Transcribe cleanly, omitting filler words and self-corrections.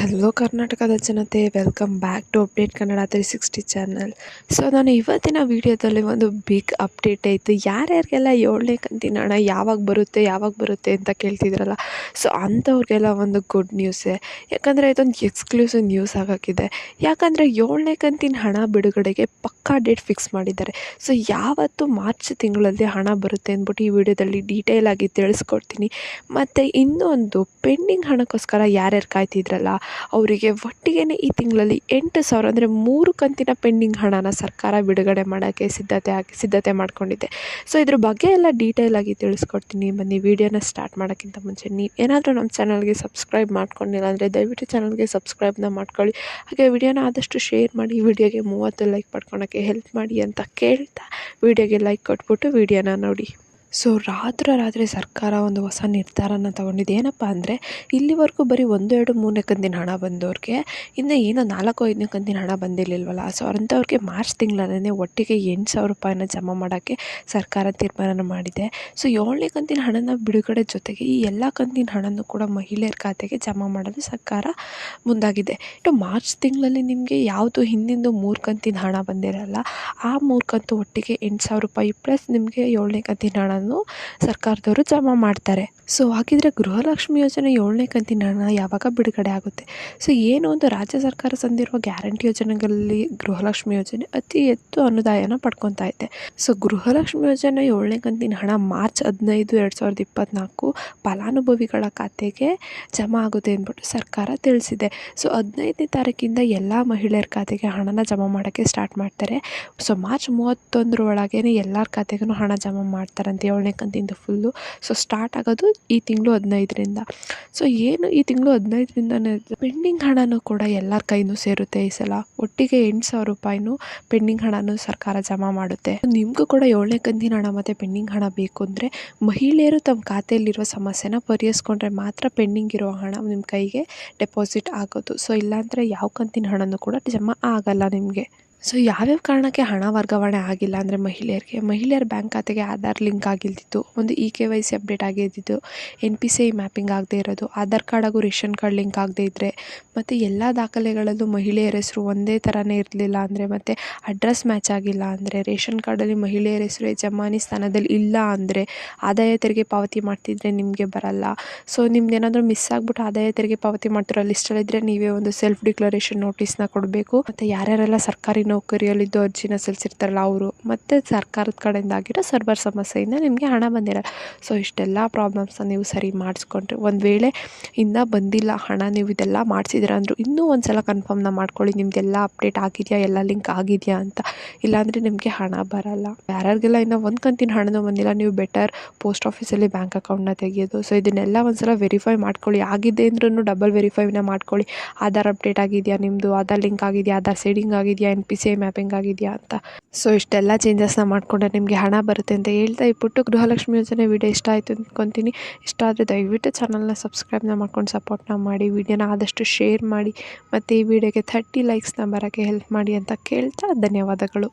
Hello ಕರ್ನಾಟಕದ ಜನತೆ, welcome back to update Kannada 360 channel. So ನಾನು ಇವತ್ತಿನ ವಿಡಿಯೋದಲ್ಲಿ ಒಂದು ಬಿಗ್ ಅಪ್ಡೇಟ್ ಐತೆ. ಯಾರ್ಯಾರಿಗೆಲ್ಲ 7ನೇ ಕಂತಿನ ಹಣ ಯಾವಾಗ ಬರುತ್ತೆ ಅಂತ ಕೇಳ್ತಿದ್ರಲ್ಲ, ಸೊ ಅಂಥವ್ರಿಗೆಲ್ಲ ಒಂದು ಗುಡ್ ನ್ಯೂಸೇ. ಯಾಕಂದರೆ ಇದೊಂದು ಎಕ್ಸ್ಕ್ಲೂಸಿವ್ ನ್ಯೂಸ್ ಆಗೋಕ್ಕಿದೆ. ಯಾಕಂದರೆ 7ನೇ ಕಂತಿನ ಹಣ ಬಿಡುಗಡೆಗೆ ಪಕ್ಕಾ ಡೇಟ್ ಫಿಕ್ಸ್ ಮಾಡಿದ್ದಾರೆ. ಸೊ ಯಾವತ್ತು ಮಾರ್ಚ್ ತಿಂಗಳಲ್ಲಿ ಹಣ ಬರುತ್ತೆ ಅಂದ್ಬಿಟ್ಟು ಈ ವಿಡಿಯೋದಲ್ಲಿ ಡೀಟೇಲ್ ಆಗಿ ತಿಳಿಸ್ಕೊಡ್ತೀನಿ. ಮತ್ತು ಇನ್ನೊಂದು ಪೆಂಡಿಂಗ್ ಹಣಕ್ಕೋಸ್ಕರ ಯಾರ್ಯಾರು ಕಾಯ್ತಿದ್ರಲ್ಲ ಅವರಿಗೆ ಒಟ್ಟಿಗೆ ಈ ತಿಂಗಳಲ್ಲಿ 8,000 ಅಂದರೆ 3 ಕಂತಿನ ಪೆಂಡಿಂಗ್ ಹಣನ ಸರ್ಕಾರ ಬಿಡುಗಡೆ ಮಾಡೋಕ್ಕೆ ಸಿದ್ಧತೆ ಮಾಡ್ಕೊಂಡಿದೆ. ಸೊ ಇದ್ರ ಬಗ್ಗೆ ಎಲ್ಲ ಡೀಟೇಲ್ ಆಗಿ ತಿಳಿಸ್ಕೊಡ್ತೀನಿ. ಬನ್ನಿ ವಿಡಿಯೋನ ಸ್ಟಾರ್ಟ್ ಮಾಡೋಕ್ಕಿಂತ ಮುಂಚೆ ನೀವು ಏನಾದರೂ ನಮ್ಮ ಚಾನಲ್ಗೆ ಸಬ್ಸ್ಕ್ರೈಬ್ ಮಾಡ್ಕೊಂಡಿಲ್ಲ ಅಂದರೆ ದಯವಿಟ್ಟು ಚಾನಲ್ಗೆ ಸಬ್ಸ್ಕ್ರೈಬ್ನ ಮಾಡ್ಕೊಳ್ಳಿ. ಹಾಗೆ ವಿಡಿಯೋನ ಆದಷ್ಟು ಶೇರ್ ಮಾಡಿ, ವಿಡಿಯೋಗೆ 30 ಲೈಕ್ ಪಡ್ಕೊಳಕ್ಕೆ ಹೆಲ್ಪ್ ಮಾಡಿ ಅಂತ ಕೇಳ್ತಾ ವಿಡಿಯೋಗೆ ಲೈಕ್ ಕೊಟ್ಬಿಟ್ಟು ವಿಡಿಯೋನ ನೋಡಿ. ಸೊ ರಾತ್ರಿ ಸರ್ಕಾರ ಒಂದು ಹೊಸ ನಿರ್ಧಾರನ ತೊಗೊಂಡಿದ್ದು. ಏನಪ್ಪ ಅಂದರೆ ಇಲ್ಲಿವರೆಗೂ ಬರೀ 1, 2, 3ನೇ ಕಂತಿನ ಹಣ ಬಂದವ್ರಿಗೆ ಇನ್ನು ಏನೋ 4, 5ನೇ ಕಂತಿನ ಹಣ ಬಂದಿರಲಿಲ್ವಲ್ಲ. ಸೊ ಅಂಥವ್ರಿಗೆ ಮಾರ್ಚ್ ತಿಂಗಳಲ್ಲೇ ಒಟ್ಟಿಗೆ 8,000 ರೂಪಾಯಿನ ಜಮಾ ಮಾಡೋಕ್ಕೆ ಸರ್ಕಾರ ತೀರ್ಮಾನ ಮಾಡಿದೆ. ಸೊ 7ನೇ ಕಂತಿನ ಹಣನ ಬಿಡುಗಡೆ ಜೊತೆಗೆ ಈ ಎಲ್ಲ ಕಂತಿನ ಹಣನೂ ಕೂಡ ಮಹಿಳೆಯರ ಖಾತೆಗೆ ಜಮಾ ಮಾಡಲು ಸರ್ಕಾರ ಮುಂದಾಗಿದೆ. ಇನ್ನು ಮಾರ್ಚ್ ತಿಂಗಳಲ್ಲಿ ನಿಮಗೆ ಯಾವುದು ಹಿಂದಿಂದು 3 ಕಂತಿನ ಹಣ ಬಂದಿರಲ್ಲ, ಆ 3 ಕಂತು ಒಟ್ಟಿಗೆ 8,000 ರೂಪಾಯಿ ಪ್ಲಸ್ ನಿಮಗೆ 7ನೇ ಕಂತಿನ ಹಣ ಸರ್ಕಾರದವರು ಜಮಾ ಮಾಡ್ತಾರೆ. ಸೊ ಹಾಗಿದ್ರೆ ಗೃಹಲಕ್ಷ್ಮಿ ಯೋಜನೆ 7ನೇ ಕಂತಿನ ಹಣ ಯಾವಾಗ ಬಿಡುಗಡೆ ಆಗುತ್ತೆ? ಸೊ ಏನು ಒಂದು ರಾಜ್ಯ ಸರ್ಕಾರ ತಂದಿರುವ ಗ್ಯಾರಂಟಿ ಯೋಜನೆಗಳಲ್ಲಿ ಗೃಹಲಕ್ಷ್ಮಿ ಯೋಜನೆ ಅತಿ ಹೆಚ್ಚು ಅನುದಾನ ಪಡ್ಕೊತಾ ಇದೆ. ಸೊ ಗೃಹಲಕ್ಷ್ಮಿ ಯೋಜನೆ 7ನೇ ಕಂತಿನ ಹಣ ಮಾರ್ಚ್ 15, 2024 ಫಲಾನುಭವಿಗಳ ಖಾತೆಗೆ ಜಮಾ ಆಗುತ್ತೆ ಅಂದ್ಬಿಟ್ಟು ಸರ್ಕಾರ ತಿಳಿಸಿದೆ. ಸೊ 15ನೇ ತಾರೀಕಿಂದ ಎಲ್ಲ ಮಹಿಳೆಯರ ಖಾತೆಗೆ ಹಣನ ಜಮಾ ಮಾಡೋಕ್ಕೆ ಸ್ಟಾರ್ಟ್ ಮಾಡ್ತಾರೆ. ಸೊ ಮಾರ್ಚ್ 31 ಒಳಗೇ ಎಲ್ಲರ ಖಾತೆಗೂ ಹಣ ಜಮಾ ಮಾಡ್ತಾರಂತೆ 7ನೇ ಕಂತಿಂದ ಫುಲ್ಲು. ಸೊ ಸ್ಟಾರ್ಟ್ ಆಗೋದು ಈ ತಿಂಗಳು 15ರಿಂದ. ಸೊ ಏನು ಈ ತಿಂಗಳು 15ರಿಂದನೇ ಪೆಂಡಿಂಗ್ ಹಣನೂ ಕೂಡ ಎಲ್ಲರ ಕೈನೂ ಸೇರುತ್ತೆ. ಈ ಸಲ ಒಟ್ಟಿಗೆ 8,000 ರೂಪಾಯಿನೂ ಪೆಂಡಿಂಗ್ ಹಣನೂ ಸರ್ಕಾರ ಜಮಾ ಮಾಡುತ್ತೆ. ನಿಮಗೂ ಕೂಡ 7ನೇ ಕಂತಿನ ಹಣ ಮತ್ತು ಪೆಂಡಿಂಗ್ ಹಣ ಬೇಕು ಅಂದರೆ ಮಹಿಳೆಯರು ತಮ್ಮ ಖಾತೆಯಲ್ಲಿರುವ ಸಮಸ್ಯೆನ ಪರಿಹರಿಸ್ಕೊಂಡ್ರೆ ಮಾತ್ರ ಪೆಂಡಿಂಗ್ ಇರೋ ಹಣ ನಿಮ್ಮ ಕೈಗೆ ಡೆಪಾಸಿಟ್ ಆಗೋದು. ಸೊ ಇಲ್ಲಾಂದರೆ ಯಾವ ಕಂತಿನ ಹಣನೂ ಕೂಡ ಜಮಾ ಆಗಲ್ಲ ನಿಮಗೆ. ಸೊ ಯಾವ್ಯಾವ ಕಾರಣಕ್ಕೆ ಹಣ ವರ್ಗಾವಣೆ ಆಗಿಲ್ಲ ಅಂದರೆ ಮಹಿಳೆಯರ ಬ್ಯಾಂಕ್ ಖಾತೆಗೆ ಆಧಾರ್ ಲಿಂಕ್ ಆಗಿಲ್ದಿತ್ತು, ಒಂದು KYC ಅಪ್ಡೇಟ್ ಆಗಿದ್ದಿದ್ದು, NPCI ಮ್ಯಾಪಿಂಗ್ ಆಗದೆ ಇರೋದು, ಆಧಾರ್ ಕಾರ್ಡ್ ಹಾಗೂ ರೇಷನ್ ಕಾರ್ಡ್ ಲಿಂಕ್ ಆಗದೆ ಇದ್ದರೆ, ಮತ್ತು ಎಲ್ಲ ದಾಖಲೆಗಳಲ್ಲೂ ಮಹಿಳೆಯರ ಹೆಸರು ಒಂದೇ ಥರನೇ ಇರಲಿಲ್ಲ ಅಂದರೆ, ಮತ್ತು ಅಡ್ರೆಸ್ ಮ್ಯಾಚ್ ಆಗಿಲ್ಲ ಅಂದರೆ, ರೇಷನ್ ಕಾರ್ಡಲ್ಲಿ ಮಹಿಳೆಯರ ಹೆಸರು ಯಜಮಾನಿ ಸ್ಥಾನದಲ್ಲಿ ಇಲ್ಲ ಅಂದರೆ, ಆದಾಯ ತೆರಿಗೆ ಪಾವತಿ ಮಾಡ್ತಿದ್ರೆ ನಿಮಗೆ ಬರಲ್ಲ. ಸೊ ನಿಮ್ದೇನಾದರೂ ಮಿಸ್ ಆಗಿಬಿಟ್ಟು ಆದಾಯ ತೆರಿಗೆ ಪಾವತಿ ಮಾಡ್ತಿರೋ ಲಿಸ್ಟಲ್ಲಿದ್ದರೆ ನೀವೇ ಒಂದು ಸೆಲ್ಫ್ ಡಿಕ್ಲರೇಷನ್ ನೋಟಿಸ್ನ ಕೊಡಬೇಕು. ಮತ್ತು ಯಾರ್ಯಾರೆಲ್ಲ ಸರ್ಕಾರಿ ನೌಕರಿಯಲ್ಲಿದ್ದು ಅರ್ಜಿನ ಸಲ್ಲಿಸಿರ್ತಾರಲ್ಲ ಅವರು, ಮತ್ತು ಸರ್ಕಾರದ ಕಡೆಯಿಂದ ಆಗಿರೋ ಸರ್ವರ್ ಸಮಸ್ಯೆಯಿಂದ ನಿಮಗೆ ಹಣ ಬಂದಿರಲ್ಲ. ಸೊ ಇಷ್ಟೆಲ್ಲ ಪ್ರಾಬ್ಲಮ್ಸ್ನ ನೀವು ಸರಿ ಮಾಡಿಸ್ಕೊಂಡ್ರೆ, ಒಂದು ವೇಳೆ ಇನ್ನೂ ಬಂದಿಲ್ಲ ಹಣ, ನೀವು ಇದೆಲ್ಲ ಮಾಡಿಸಿದ್ರೆ ಅಂದರು ಇನ್ನೂ ಒಂದು ಸಲ ಕನ್ಫರ್ಮ್ನ ಮಾಡ್ಕೊಳ್ಳಿ ನಿಮ್ಮದೆಲ್ಲ ಅಪ್ಡೇಟ್ ಆಗಿದೆಯಾ, ಎಲ್ಲ ಲಿಂಕ್ ಆಗಿದೆಯಾ ಅಂತ. ಇಲ್ಲಾಂದರೆ ನಿಮಗೆ ಹಣ ಬರಲ್ಲ. ಯಾರ್ಯಾರಿಗೆಲ್ಲ ಇನ್ನೂ ಒಂದು ಕಂತಿನ ಹಣನೂ ಬಂದಿಲ್ಲ, ನೀವು ಬೆಟರ್ ಪೋಸ್ಟ್ ಆಫೀಸಲ್ಲಿ ಬ್ಯಾಂಕ್ ಅಕೌಂಟ್ನ ತೆಗೆಯೋದು. ಸೊ ಇದನ್ನೆಲ್ಲ ಒಂದು ಸಲ ವೆರಿಫೈ ಮಾಡ್ಕೊಳ್ಳಿ. ಆಗಿದೆ ಅಂದ್ರೂ ಡಬಲ್ ವೆರಿಫೈನ ಮಾಡ್ಕೊಳ್ಳಿ. ಆಧಾರ್ ಅಪ್ಡೇಟ್ ಆಗಿದೆಯಾ, ನಿಮ್ಮದು ಆಧಾರ್ ಲಿಂಕ್ ಆಗಿದೆಯಾ, ಆಧಾರ್ ಸೀಡಿಂಗ್ ಆಗಿದೆಯಾ, NPCI ಮ್ಯಾಪಿಂಗ್ ಆಗಿದೆಯಾ ಅಂತ. ಸೊ ಇಷ್ಟೆಲ್ಲ ಚೇಂಜಸ್ನ ಮಾಡಿಕೊಂಡ್ರೆ ನಿಮಗೆ ಹಣ ಬರುತ್ತೆ ಅಂತ ಹೇಳ್ತಾ ಈ ಪುಟ್ಟು ಗೃಹಲಕ್ಷ್ಮಿ ಯೋಜನೆ ವಿಡಿಯೋ ಇಷ್ಟ ಆಯಿತು ಅಂದ್ಕೊತೀನಿ. ಇಷ್ಟ ಆದರೆ ದಯವಿಟ್ಟು ಚಾನಲ್ನ ಸಬ್ಸ್ಕ್ರೈಬ್ನ ಮಾಡ್ಕೊಂಡು ಸಪೋರ್ಟ್ನ ಮಾಡಿ, ವಿಡಿಯೋನ ಆದಷ್ಟು ಶೇರ್ ಮಾಡಿ, ಮತ್ತು ಈ ವಿಡಿಯೋಗೆ 30 ಲೈಕ್ಸ್ನ ಬರೋಕ್ಕೆ ಹೆಲ್ಪ್ ಮಾಡಿ ಅಂತ ಕೇಳ್ತಾ ಧನ್ಯವಾದಗಳು.